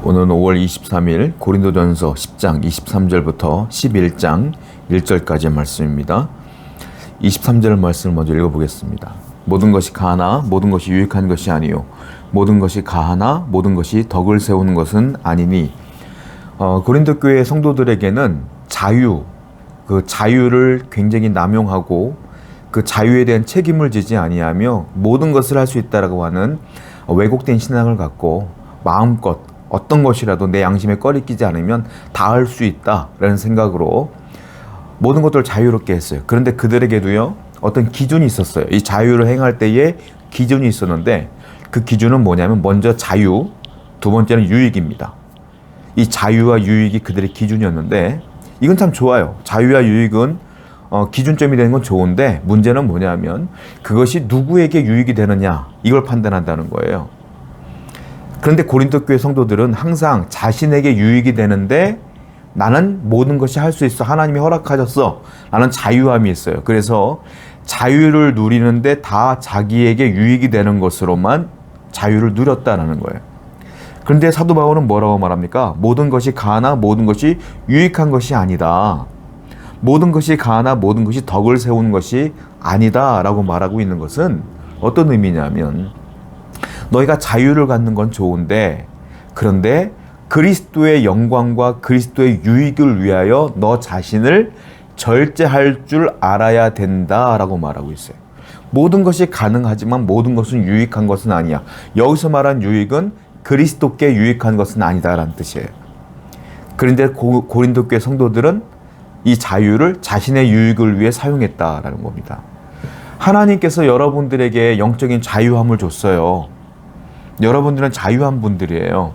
오늘은 5월 23일 고린도전서 10장 23절부터 11장 1절까지의 말씀입니다. 23절 말씀을 먼저 읽어보겠습니다. 모든 것이 가하나 모든 것이 유익한 것이 아니요 모든 것이 가하나 모든 것이 덕을 세우는 것은 아니니. 고린도 교회 성도들에게는 그 자유를 굉장히 남용하고 그 자유에 대한 책임을 지지 아니하며 모든 것을 할 수 있다라고 하는 왜곡된 신앙을 갖고 마음껏 어떤 것이라도 내 양심에 꺼리끼지 않으면 다 할 수 있다라는 생각으로 모든 것들을 자유롭게 했어요. 그런데 그들에게도요, 어떤 기준이 있었어요. 이 자유를 행할 때에 기준이 있었는데 그 기준은 뭐냐면 먼저 자유, 두 번째는 유익입니다. 이 자유와 유익이 그들의 기준이었는데 이건 참 좋아요. 자유와 유익은 기준점이 되는 건 좋은데 문제는 뭐냐면 그것이 누구에게 유익이 되느냐, 이걸 판단한다는 거예요. 그런데 고린도 교회 성도들은 항상 자신에게 유익이 되는데 나는 모든 것이 할 수 있어, 하나님이 허락하셨어, 라는 자유함이 있어요. 그래서 자유를 누리는데 다 자기에게 유익이 되는 것으로만 자유를 누렸다는 거예요. 그런데 사도 바울은 뭐라고 말합니까? 모든 것이 가하나 모든 것이 유익한 것이 아니다. 모든 것이 가하나 모든 것이 덕을 세우는 것이 아니다 라고 말하고 있는 것은 어떤 의미냐면, 너희가 자유를 갖는 건 좋은데 그런데 그리스도의 영광과 그리스도의 유익을 위하여 너 자신을 절제할 줄 알아야 된다라고 말하고 있어요. 모든 것이 가능하지만 모든 것은 유익한 것은 아니야. 여기서 말한 유익은 그리스도께 유익한 것은 아니다라는 뜻이에요. 그런데 고린도 교회 성도들은 이 자유를 자신의 유익을 위해 사용했다라는 겁니다. 하나님께서 여러분들에게 영적인 자유함을 줬어요. 여러분들은 자유한 분들이에요.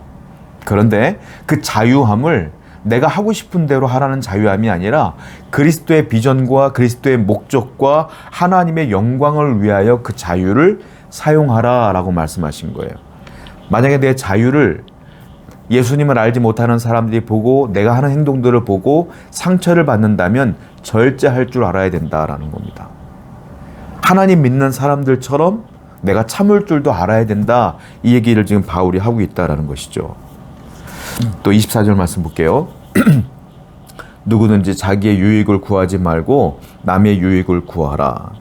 그런데 그 자유함을 내가 하고 싶은 대로 하라는 자유함이 아니라 그리스도의 비전과 그리스도의 목적과 하나님의 영광을 위하여 그 자유를 사용하라라고 말씀하신 거예요. 만약에 내 자유를 예수님을 알지 못하는 사람들이 보고 내가 하는 행동들을 보고 상처를 받는다면 절제할 줄 알아야 된다라는 겁니다. 하나님 믿는 사람들처럼 내가 참을 줄도 알아야 된다, 이 얘기를 지금 바울이 하고 있다라는 것이죠. 또 24절 말씀 볼게요. 누구든지 자기의 유익을 구하지 말고 남의 유익을 구하라.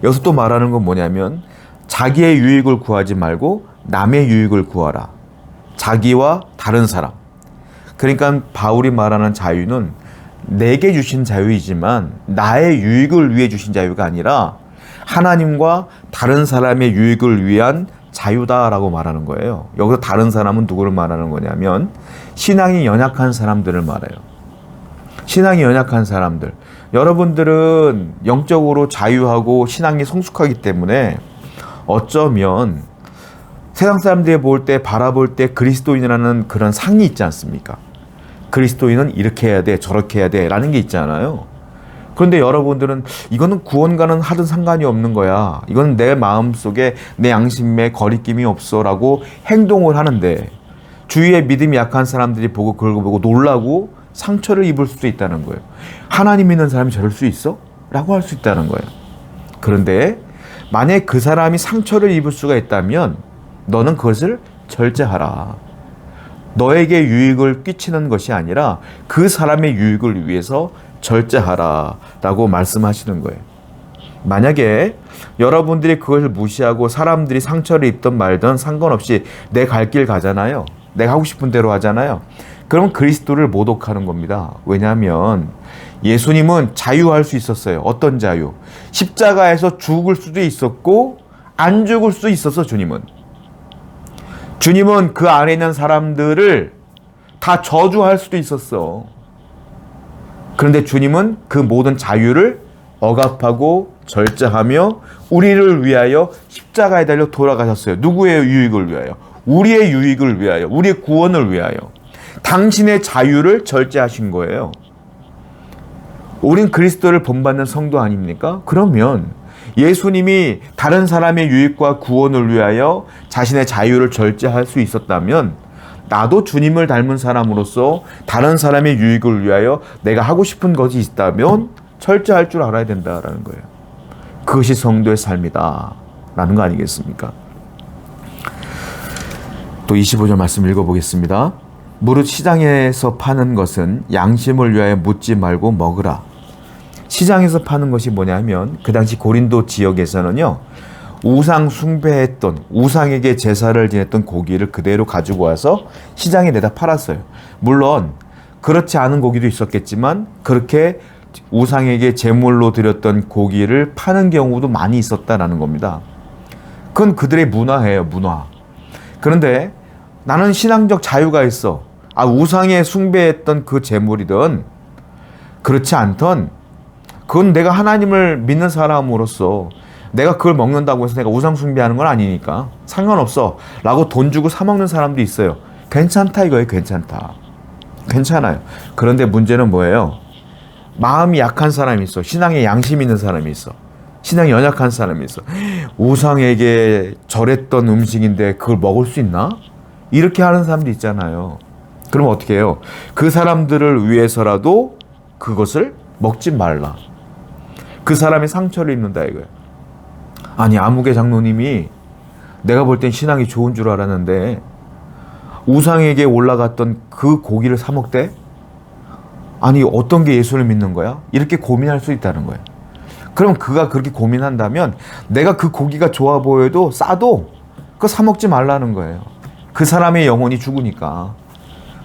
여기서 또 말하는 건 뭐냐면 자기의 유익을 구하지 말고 남의 유익을 구하라. 자기와 다른 사람. 그러니까 바울이 말하는 자유는 내게 주신 자유이지만 나의 유익을 위해 주신 자유가 아니라 하나님과 다른 사람의 유익을 위한 자유다라고 말하는 거예요. 여기서 다른 사람은 누구를 말하는 거냐면 신앙이 연약한 사람들을 말해요. 신앙이 연약한 사람들. 여러분들은 영적으로 자유하고 신앙이 성숙하기 때문에 어쩌면 세상 사람들이 바라볼 때 그리스도인이라는 그런 상이 있지 않습니까? 그리스도인은 이렇게 해야 돼, 저렇게 해야 돼 라는 게 있잖아요. 그런데 여러분들은 이거는 구원과는 하든 상관이 없는 거야, 이건 내 마음속에 내 양심에 거리낌이 없어 라고 행동을 하는데 주위에 믿음이 약한 사람들이 보고 그걸 보고 놀라고 상처를 입을 수도 있다는 거예요. 하나님 믿는 사람이 저럴 수 있어? 라고 할 수 있다는 거예요. 그런데 만약에 그 사람이 상처를 입을 수가 있다면 너는 그것을 절제하라. 너에게 유익을 끼치는 것이 아니라 그 사람의 유익을 위해서 절제하라 라고 말씀하시는 거예요. 만약에 여러분들이 그것을 무시하고 사람들이 상처를 입든 말든 상관없이 내 갈 길 가잖아요. 내가 하고 싶은 대로 하잖아요. 그럼 그리스도를 모독하는 겁니다. 왜냐하면 예수님은 자유할 수 있었어요. 어떤 자유? 십자가에서 죽을 수도 있었고 안 죽을 수도 있었어. 주님은 그 안에 있는 사람들을 다 저주할 수도 있었어. 그런데 주님은 그 모든 자유를 억압하고 절제하며 우리를 위하여 십자가에 달려 돌아가셨어요. 누구의 유익을 위하여? 우리의 유익을 위하여, 우리의 구원을 위하여. 당신의 자유를 절제하신 거예요. 우린 그리스도를 본받는 성도 아닙니까? 그러면 예수님이 다른 사람의 유익과 구원을 위하여 자신의 자유를 절제할 수 있었다면 나도 주님을 닮은 사람으로서 다른 사람의 유익을 위하여 내가 하고 싶은 것이 있다면 절제할 줄 알아야 된다라는 거예요. 그것이 성도의 삶이다 라는 거 아니겠습니까? 또 25절 말씀 읽어보겠습니다. 무릇 시장에서 파는 것은 양심을 위하여 묻지 말고 먹으라. 시장에서 파는 것이 뭐냐면 그 당시 고린도 지역에서는요, 우상 숭배했던, 우상에게 제사를 지냈던 고기를 그대로 가지고 와서 시장에 내다 팔았어요. 물론 그렇지 않은 고기도 있었겠지만 그렇게 우상에게 제물로 드렸던 고기를 파는 경우도 많이 있었다라는 겁니다. 그건 그들의 문화예요, 문화. 그런데 나는 신앙적 자유가 있어. 우상에 숭배했던 그 제물이든 그렇지 않던, 그건 내가 하나님을 믿는 사람으로서 내가 그걸 먹는다고 해서 내가 우상 숭배하는 건 아니니까 상관없어 라고 돈 주고 사 먹는 사람도 있어요. 괜찮다 이거예요. 괜찮다. 괜찮아요. 그런데 문제는 뭐예요? 마음이 약한 사람이 있어. 신앙에 양심 있는 사람이 있어. 신앙이 연약한 사람이 있어. 우상에게 절했던 음식인데 그걸 먹을 수 있나? 이렇게 하는 사람도 있잖아요. 그럼 어떻게 해요? 그 사람들을 위해서라도 그것을 먹지 말라. 그 사람의 상처를 입는다 이거예요. 아니, 아무개 장로님이 내가 볼 땐 신앙이 좋은 줄 알았는데 우상에게 올라갔던 그 고기를 사 먹대? 아니, 어떤 게 예수를 믿는 거야? 이렇게 고민할 수 있다는 거예요. 그럼 그가 그렇게 고민한다면 내가 그 고기가 좋아 보여도 싸도 그거 사 먹지 말라는 거예요. 그 사람의 영혼이 죽으니까.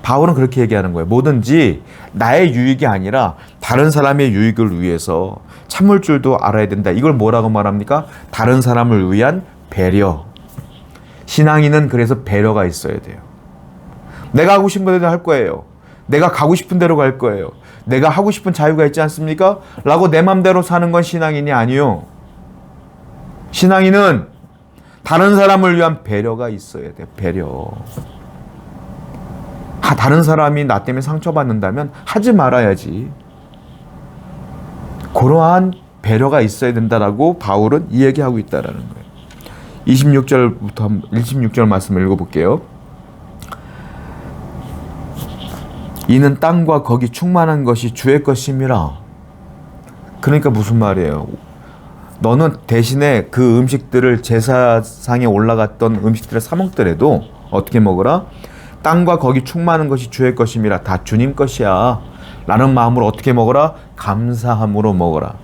바울은 그렇게 얘기하는 거예요. 뭐든지 나의 유익이 아니라 다른 사람의 유익을 위해서 참을 줄도 알아야 된다. 이걸 뭐라고 말합니까? 다른 사람을 위한 배려. 신앙인은 그래서 배려가 있어야 돼요. 내가 하고 싶은 대로 할 거예요. 내가 가고 싶은 대로 갈 거예요. 내가 하고 싶은 자유가 있지 않습니까? 라고 내 맘대로 사는 건 신앙인이 아니요. 신앙인은 다른 사람을 위한 배려가 있어야 돼요. 배려. 다른 사람이 나 때문에 상처받는다면 하지 말아야지. 그러한 배려가 있어야 된다라고 바울은 이 얘기하고 있다라는 거예요. 26절 말씀을 읽어볼게요. 이는 땅과 거기 충만한 것이 주의 것임이라. 그러니까 무슨 말이에요? 너는 대신에 그 음식들을 제사상에 올라갔던 음식들을 사 먹더라도 어떻게 먹으라? 땅과 거기 충만한 것이 주의 것임이라. 다 주님 것이야 라는 마음으로 어떻게 먹어라? 감사함으로 먹어라.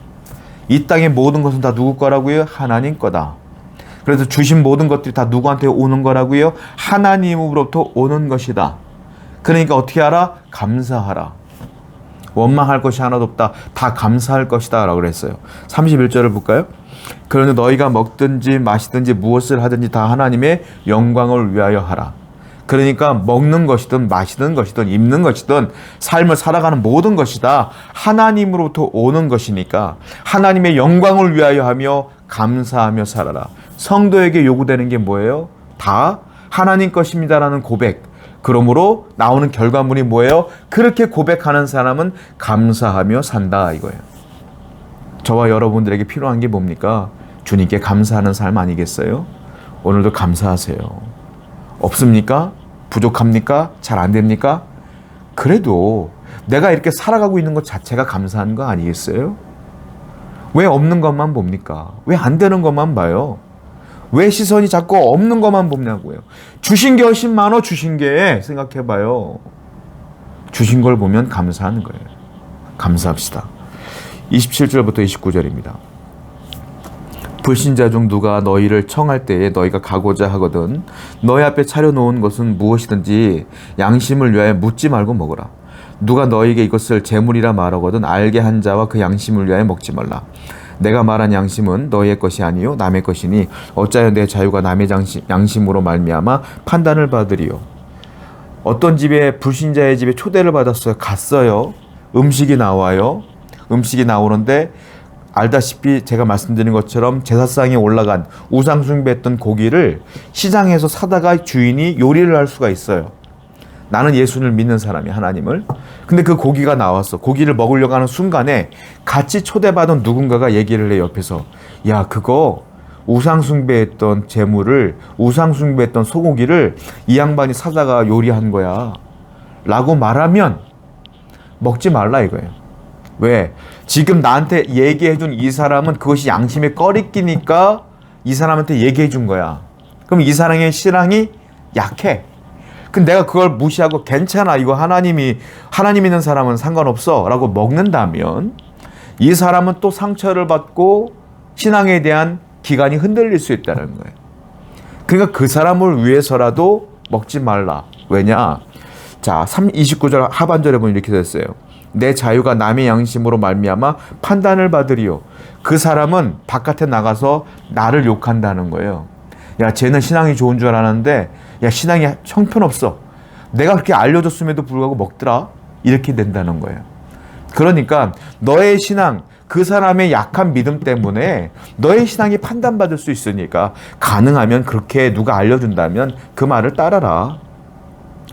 이 땅의 모든 것은 다 누구 거라고요? 하나님 거다. 그래서 주신 모든 것들이 다 누구한테 오는 거라고요? 하나님으로부터 오는 것이다. 그러니까 어떻게 하라? 감사하라. 원망할 것이 하나도 없다. 다 감사할 것이다 라고 그랬어요. 31절을 볼까요? 그러나 너희가 먹든지 마시든지 무엇을 하든지 다 하나님의 영광을 위하여 하라. 그러니까 먹는 것이든 마시는 것이든 입는 것이든 삶을 살아가는 모든 것이 다 하나님으로부터 오는 것이니까 하나님의 영광을 위하여 하며 감사하며 살아라. 성도에게 요구되는 게 뭐예요? 다 하나님 것입니다라는 고백. 그러므로 나오는 결과물이 뭐예요? 그렇게 고백하는 사람은 감사하며 산다 이거예요. 저와 여러분들에게 필요한 게 뭡니까? 주님께 감사하는 삶 아니겠어요? 오늘도 감사하세요. 없습니까? 부족합니까? 잘 안 됩니까? 그래도 내가 이렇게 살아가고 있는 것 자체가 감사한 거 아니겠어요? 왜 없는 것만 봅니까? 왜 안 되는 것만 봐요? 왜 시선이 자꾸 없는 것만 보냐고요? 주신 게 훨씬 많아. 주신 게 생각해봐요. 주신 걸 보면 감사하는 거예요. 감사합시다. 27절부터 29절입니다. 불신자 중 누가 너희를 청할 때에 너희가 가고자 하거든 너희 앞에 차려놓은 것은 무엇이든지 양심을 위하여 묻지 말고 먹으라. 누가 너희에게 이것을 재물이라 말하거든 알게 한 자와 그 양심을 위하여 먹지 말라. 내가 말한 양심은 너희의 것이 아니요 남의 것이니 어찌하여 내 자유가 남의 양심으로 말미암아 판단을 받으리요. 어떤 집에 불신자의 집에 초대를 받았어요. 갔어요. 음식이 나와요. 음식이 나오는데 알다시피 제가 말씀드린 것처럼 제사상에 올라간 우상 숭배했던 고기를 시장에서 사다가 주인이 요리를 할 수가 있어요. 나는 예수를 믿는 사람이 하나님을. 근데 그 고기가 나왔어. 고기를 먹으려고 하는 순간에 같이 초대받은 누군가가 얘기를 해 옆에서. 야, 그거 우상 숭배했던 재물을 우상 숭배했던 소고기를 이 양반이 사다가 요리한 거야 라고 말하면 먹지 말라 이거예요. 왜? 지금 나한테 얘기해준 이 사람은 그것이 양심에 꺼리끼니까 이 사람한테 얘기해준 거야. 그럼 이 사람의 신앙이 약해. 근데 내가 그걸 무시하고 괜찮아, 이거 하나님 있는 사람은 상관없어 라고 먹는다면 이 사람은 또 상처를 받고 신앙에 대한 기간이 흔들릴 수 있다는 거예요. 그러니까 그 사람을 위해서라도 먹지 말라. 왜냐? 자, 29절 하반절에 보면 이렇게 됐어요. 내 자유가 남의 양심으로 말미암아 판단을 받으리요. 그 사람은 바깥에 나가서 나를 욕한다는 거예요. 야, 쟤는 신앙이 좋은 줄 알았는데 야, 신앙이 형편없어. 내가 그렇게 알려줬음에도 불구하고 먹더라. 이렇게 된다는 거예요. 그러니까 너의 신앙, 그 사람의 약한 믿음 때문에 너의 신앙이 판단받을 수 있으니까 가능하면 그렇게 누가 알려준다면 그 말을 따라라.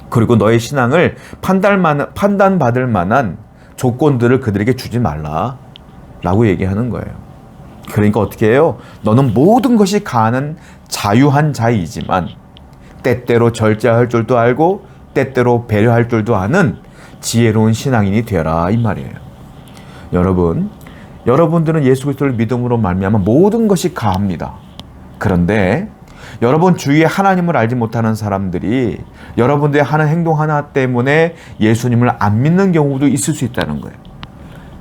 그리고 너의 신앙을 판단받을 만한 조건들을 그들에게 주지 말라 라고 얘기하는 거예요. 그러니까 어떻게 해요? 너는 모든 것이 가는 자유한 자이지만 때때로 절제할 줄도 알고 때때로 배려할 줄도 아는 지혜로운 신앙인이 되어라, 이 말이에요. 여러분들은 예수 그리스도를 믿음으로 말미암아 모든 것이 가합니다. 그런데 여러분 주위에 하나님을 알지 못하는 사람들이 여러분들의 하는 행동 하나 때문에 예수님을 안 믿는 경우도 있을 수 있다는 거예요.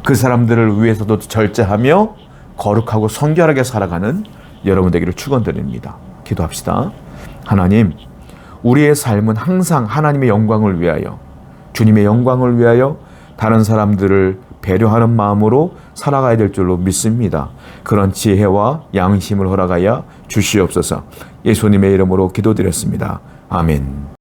그 사람들을 위해서도 절제하며 거룩하고 성결하게 살아가는 여러분 되기를 축원드립니다. 기도합시다. 하나님, 우리의 삶은 항상 하나님의 영광을 위하여, 주님의 영광을 위하여 다른 사람들을 배려하는 마음으로 살아가야 될 줄로 믿습니다. 그런 지혜와 양심을 허락하여 주시옵소서. 예수님의 이름으로 기도드렸습니다. 아멘.